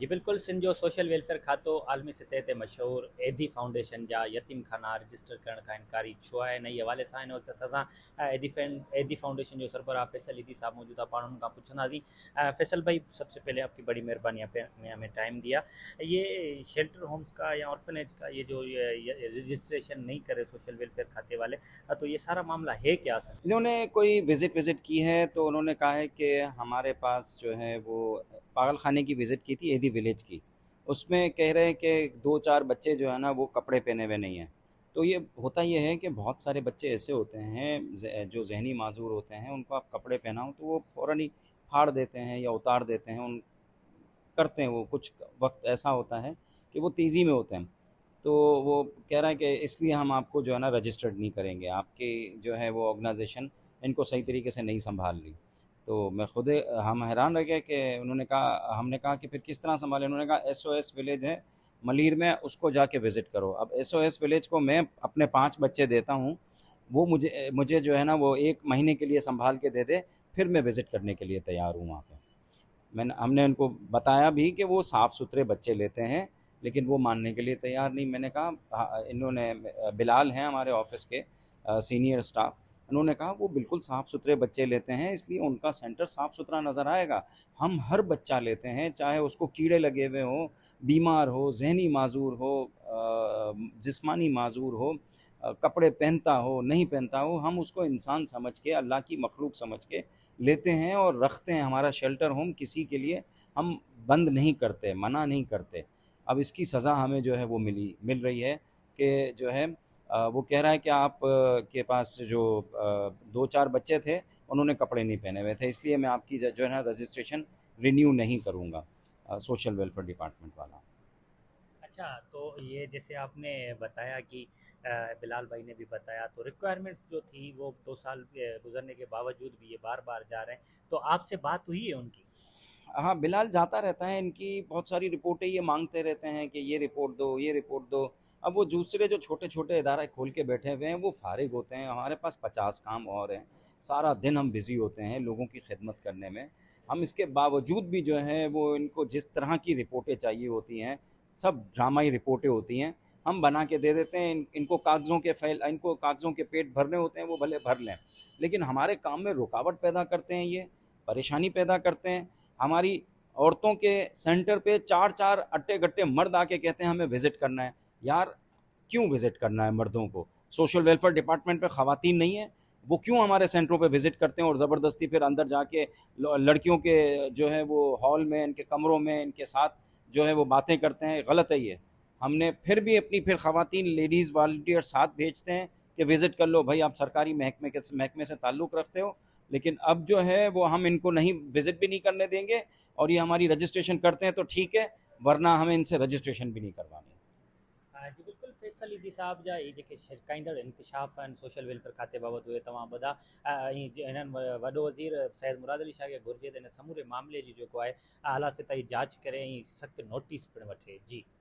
जी बिल्कुल, सिंध जो social welfare खातो आलमी सतह ते मशहूर एदी फाउंडेशन जा यतीम खाना रजिस्टर करण खां इनकारी छो आहे। इन हवाले सां हिन वक़्त असां एदी फाउंडेशन जो सरबराह फैसल ईदी साहब मौजूद आहे, पाण उनखां पुछंदासीं। फैसल भाई, सबसे पहले आपकी बड़ी मेहरबानी आपने हमें टाइम दिया। ये शेल्टर होम्स का या ऑर्फनेज का ये रजिस्ट्रेशन नहीं करे सोशल वेलफेयर खाते वाले, तो ये सारा मामला है क्या असल में? इन्होंने कोई विज़िट की है, तो उन्होंने कहा है कि हमारे पास जो है वो पागल खाने की विज़िट की थी एदी विलेज की। उसमें कह रहे हैं कि 2-4 बच्चे जो है ना वो कपड़े पहने हुए नहीं हैं। तो ये होता ये है कि बहुत सारे बच्चे ऐसे होते हैं जो ज़हनी माज़ूर होते हैं, उनको आप कपड़े पहनाओ तो वो फ़ौरन ही फाड़ देते हैं या उतार देते हैं। उन करते हैं वो, कुछ वक़्त ऐसा होता है कि वो तेज़ी में होते हैं। तो वो कह रहा है कि इसलिए हम आपको जो है ना रजिस्टर्ड नहीं करेंगे, आपकी जो है वो ऑर्गेनाइजेशन इनको सही तरीके से नहीं संभाल रही। तो मैं खुद हम हैरान रह गए कि उन्होंने कहा, हमने कहा कि फिर किस तरह संभालें? उन्होंने कहा एसओएस विलेज है मलीर में, उसको जाके विज़िट करो। अब एसओएस विलेज को मैं अपने 5 बच्चे देता हूँ, वो मुझे मुझे जो है ना वो 1 महीने के लिए संभाल के दे दे, फिर मैं विज़िट करने के लिए तैयार हूँ वहाँ पे। हमने उनको बताया भी कि वो साफ़ सुथरे बच्चे लेते हैं, लेकिन वो मानने के लिए तैयार नहीं। मैंने कहा इन्होंने बिलाल हैं हमारे ऑफिस के सीनियर स्टाफ, उन्होंने कहा वो बिल्कुल साफ़ सुथरे बच्चे लेते हैं, इसलिए उनका सेंटर साफ़ सुथरा नज़र आएगा। हम हर बच्चा लेते हैं, चाहे उसको कीड़े लगे हुए हों, बीमार हो, जहनी माजूर हो, जिस्मानी माजूर हो, कपड़े पहनता हो नहीं पहनता हो, हम उसको इंसान समझ के, अल्लाह की मखलूक समझ के लेते हैं और रखते हैं। हमारा शेल्टर होम किसी के लिए हम बंद नहीं करते, मना नहीं करते। अब इसकी सज़ा हमें जो है वो मिल रही है कि जो है वो कह रहा है कि आप के पास जो 2-4 बच्चे थे, उन्होंने कपड़े नहीं पहने हुए थे, इसलिए मैं आपकी जो है ना रजिस्ट्रेशन रिन्यू नहीं करूँगा, सोशल वेलफेयर डिपार्टमेंट वाला। अच्छा, तो ये जैसे आपने बताया कि बिलाल भाई ने भी बताया, तो रिक्वायरमेंट्स जो थी वो 2 साल गुज़रने के बावजूद भी ये बार-बार जा रहे हैं, तो आपसे बात हुई है उनकी? हाँ, बिलाल जाता रहता है, इनकी बहुत सारी रिपोर्टें ये माँगते रहते हैं कि ये रिपोर्ट दो, ये रिपोर्ट दो। अब वो दूसरे जो छोटे-छोटे इदारे खोल के बैठे हुए हैं, वो फ़ारिग होते हैं, हमारे पास 50 काम और हैं। सारा दिन हम बिज़ी होते हैं लोगों की खिदमत करने में। हम इसके बावजूद भी जो है वो इनको जिस तरह की रिपोर्टें चाहिए होती हैं, सब ड्रामाई रिपोर्टें होती हैं, हम बना के दे देते हैं। इनको कागज़ों के पेट भरने होते हैं, वो भले भर लें। लेकिन हमारे काम में रुकावट पैदा करते हैं ये, परेशानी पैदा करते हैं। हमारी औरतों के सेंटर पे 4-4 अट्टे-गट्टे मर्द आके कहते हैं हमें विज़िट करना है। यार, क्यों विज़िट करना है मर्दों को? सोशल वेलफेयर डिपार्टमेंट में ख़वातीन नहीं है? वो क्यों हमारे सेंटरों पे विज़िट करते हैं और ज़बरदस्ती फिर अंदर जाके लड़कियों के जो है वो हॉल में, इनके कमरों में इनके साथ जो है वो बातें करते हैं? गलत है ये। हमने फिर भी अपनी फिर ख़वातीन लेडीज़ वॉलंटियर साथ भेजते हैं कि विज़िट कर लो भाई, आप सरकारी महकमे से ताल्लुक़ रखते हो। लेकिन अब जो है वो हम इनको नहीं विज़िट भी नहीं करने देंगे, और ये हमारी रजिस्ट्रेशन करते हैं तो ठीक है, वरना हमें इनसे रजिस्ट्रेशन भी नहीं करवानी। जी बिल्कुल, फैसल ईदी साहब जा ये जेके शिरकाईंदड़ इंकशाफ आहिनि सोशल वेलफेयर खाते बाबति उहे तव्हां ॿुधा। ऐं हिननि वॾो वज़ीर सैयद मुराद अली शाह खे घुरिजे त हिन समूरे मामले जी जेको आहे आला सतही जांच करे ऐं सख़्तु नोटिस पिणु वठे। जी।